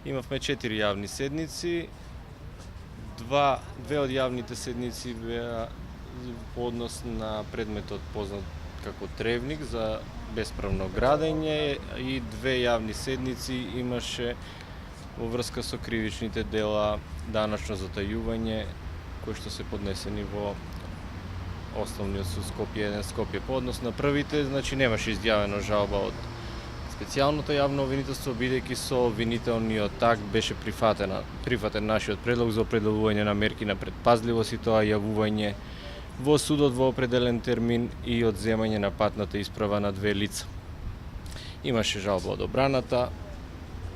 Имавме 4 јавни седници. Две од јавните седници беа по однос на предметот познат како тревник за бесправно градење и 2 јавни седници имаше во врска со кривичните дела даначно затајување кои што се поднесени во Основниот суд Скопје 1 Скопје. По однос на првите, значи немаше изјавено жалба од специјалното јавно обвинителство, бидејќи со обвинителниот акт беше прифатен нашиот предлог за определување на мерки на предпазливост и тоа јавување во судот во определен термин и одземање на патната исправа на 2 лица. Имаше жалба од одбраната,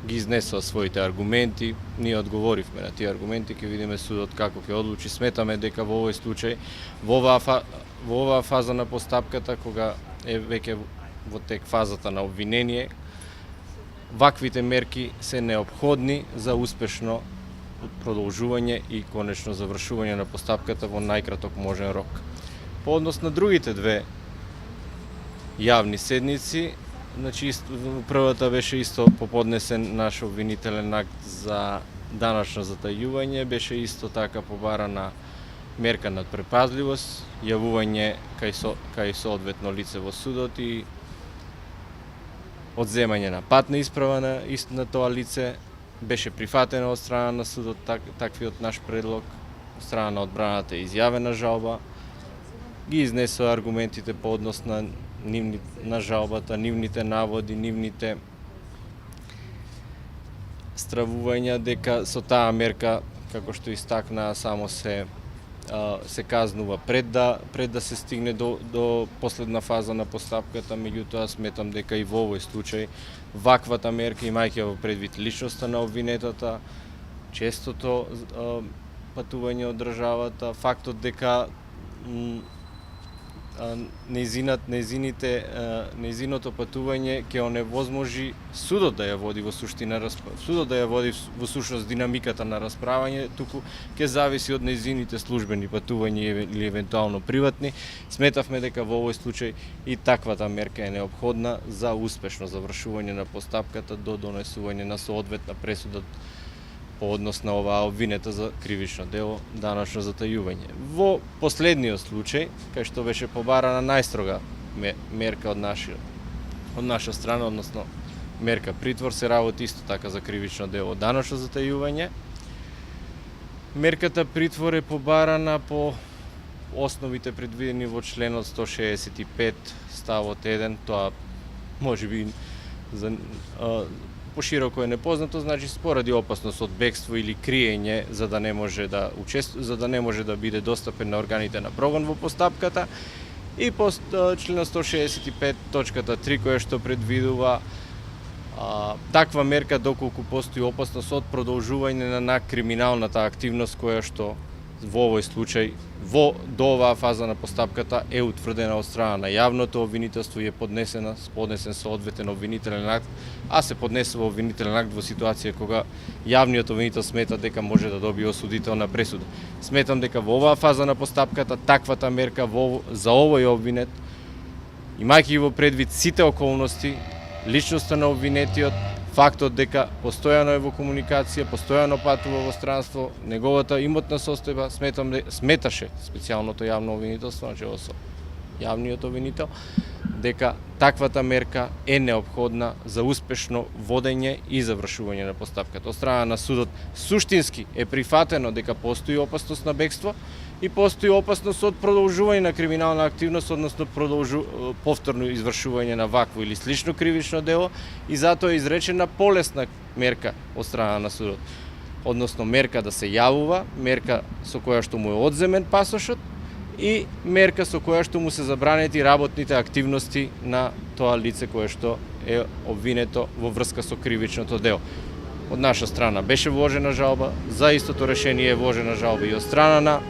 ги изнесоа своите аргументи, ние одговоривме на тие аргументи, ќе видиме судот како ќе одлучи. Сметаме дека во овој случај, во оваа фаза на постапката, кога е веќе во тек фазата на обвинение, ваквите мерки се неопходни за успешно продолжување и конечно завршување на постапката во најкраток можен рок. По однос на другите 2 јавни седници, значи првата беше исто поподнесен наш обвинителен акт за даначно затајување, беше исто така побарана мерка над предпазливост, јавување кај соодветно лице во судот и одземање на патна исправа на тоа лице. Беше прифатено од страна на судот таквиот наш предлог, од страна на одбраната изјавена жалба, ги изнесоа аргументите по однос на жалбата, нивните наводи, нивните стравувања дека со таа мерка, како што истакнаа, само се казнува пред да се стигне до последна фаза на постапката. Меѓутоа сметам дека и во овој случај ваквата мерка, имајќи во предвид личноста на обвинетата, честото патување од државата, фактот дека нејзиното патување ќе оневозможи судот да ја води во суштина судот да ја води во сушност динамиката на расправање, туку ќе зависи од нејзините службени патувања или евентуално приватни. Сметавме дека во овој случај и таквата мерка е неопходна за успешно завршување на постапката до донесување на соодветна пресуда по однос на оваа обвинета за кривично дело даначно затајување. Во последниот случај, кај што беше побарана најстрога мерка од наша страна, односно мерка притвор, се работи исто така за кривично дело даначно затајување. Мерката притвор е побарана по основите предвидени во членот 165 ставот 1, тоа можеби пошироко е непознато, значи поради опасност од бегство или криење за да не може да биде достапен на органите на прогон во постапката, и по член 165 точката 3 која што предвидува таква мерка доколку постои опасност од продолжување на криминалната активност која што во овој случај до оваа фаза на постапката е утврдена од страна на јавното обвинителство и е поднесен соодветен обвинителен акт, а се поднесува обвинителен акт во ситуација кога јавниот обвинител смета дека може да добие осудителна пресуда. Сметам дека во оваа фаза на постапката таквата мерка за овој обвинет, имајќи во предвид сите околности, личноста на обвинетиот, фактот дека постојано е во комуникација, постојано патува во странство, неговата имотна состојба, сметаше специјалното јавно обвинителство, значи со јавниот обвинител, дека таквата мерка е неопходна за успешно водење и завршување на постапката. Од страна на судот суштински е прифатено дека постои опасност на бегство и постои опасност од продолжување на криминална активност, односно повторно извршување на вакво или слично кривично дело, и затоа е изречена полесна мерка од страна на судот. Односно мерка да се јавува, мерка со која што му е одземен пасошот и мерка со која што му се забранети работните активности на тоа лице кое што е обвинето во врска со кривичното дело. Од наша страна беше вложена жалба, за истото решение е вложена жалба и од страна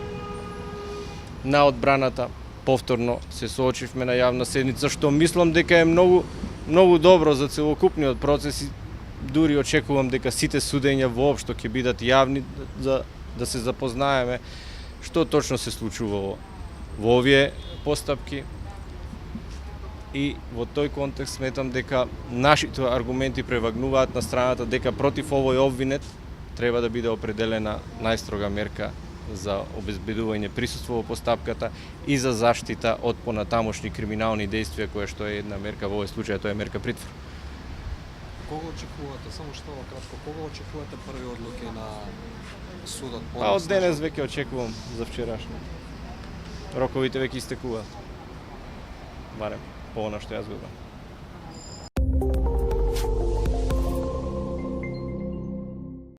на одбраната. Повторно се соочивме на јавна седница, што мислам дека е многу добро за целокупниот процес и дури очекувам дека сите судења воопшто ќе бидат јавни, да се запознаеме што точно се случувало во овие постапки. и во тој контекст сметам дека нашите аргументи превагнуваат на страната дека против овој обвинет треба да биде определена најстрога мерка за обезбедување присуство во постапката и за заштита од понатамошни криминални действија, која што е една мерка, во овој случај тоа е мерка притвор. Кога очекувате, само што кратко, кога очекувате први одлуки на судот? Па од денес веќе очекувам за вчерашно. Роковите веќе истекуваат. Барем по она што јас го знам.